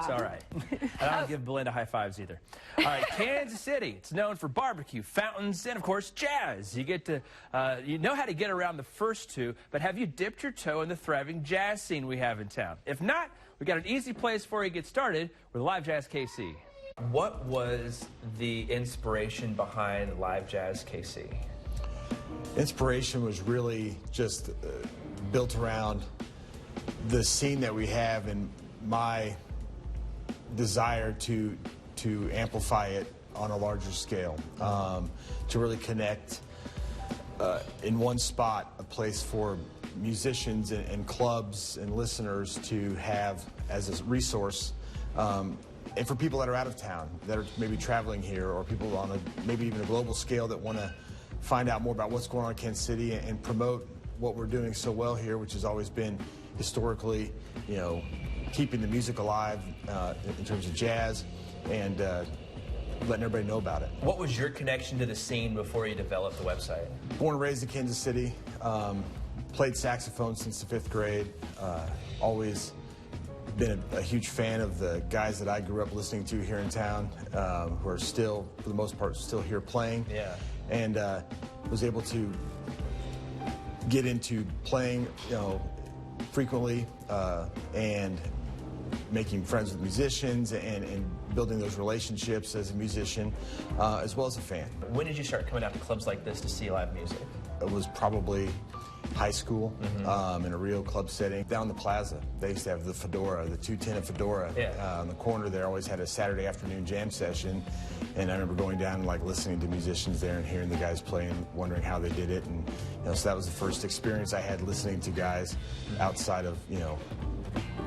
It's all right. I don't give Belinda high fives either. All right, Kansas City. It's known for barbecue, fountains, and, of course, jazz. You get to, you know how to get around the first two, but have you dipped your toe in the thriving jazz scene we have in town? If not, we got an easy place for you to get started with Live Jazz KC. What was the inspiration behind Live Jazz KC? Inspiration was really just built around the scene that we have and my desire to amplify it on a larger scale, to really connect in one spot a place for musicians and clubs and listeners to have as a resource, and for people that are out of town, that are maybe traveling here, or people on a maybe even a global scale that want to find out more about what's going on in Kansas City and promote what we're doing so well here, which has always been historically, you know, keeping the music alive in terms of jazz, and letting everybody know about it. What was your connection to the scene before you developed the website? Born and raised in Kansas City, played saxophone since the 5th grade, always been a huge fan of the guys that I grew up listening to here in town, who are still, for the most part, still here playing. Yeah. And was able to get into playing, you know, frequently, and making friends with musicians and building those relationships as a musician, as well as a fan. When did you start coming out to clubs like this to see live music? It was probably high school, in a real club setting. Down the plaza, they used to have the Fedora, the 210 Fedora. Yeah. On the corner there, always had a Saturday afternoon jam session, and I remember going down and like listening to musicians there and hearing the guys play and wondering how they did it, and you know, so that was the first experience I had listening to guys outside of, you know,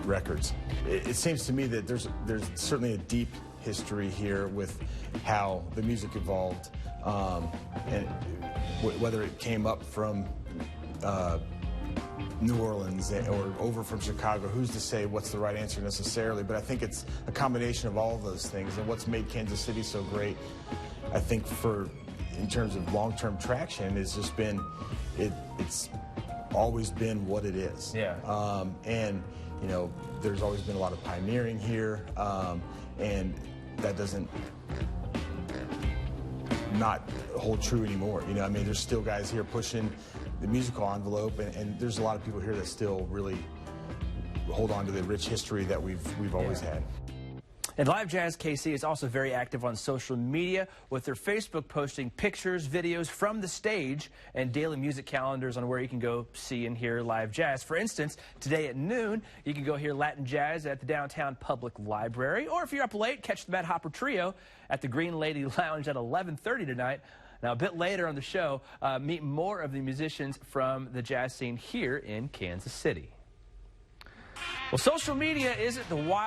records. It seems to me that there's certainly a deep history here with how the music evolved, and whether it came up from New Orleans or over from Chicago, who's to say what's the right answer necessarily, but I think it's a combination of all of those things, and what's made Kansas City so great, I think, in terms of long-term traction, has just been, it's always been what it is. Yeah. And you know, there's always been a lot of pioneering here, and that doesn't not hold true anymore. You know, I mean, there's still guys here pushing the musical envelope, and there's a lot of people here that still really hold on to the rich history that we've always had. And Live Jazz KC is also very active on social media, with their Facebook posting pictures, videos from the stage, and daily music calendars on where you can go see and hear live jazz. For instance, today at noon, you can go hear Latin jazz at the downtown public library, or if you're up late, catch the Mad Hopper Trio at the Green Lady Lounge at 11:30 tonight. Now, a bit later on the show, meet more of the musicians from the jazz scene here in Kansas City. Well, social media isn't the wild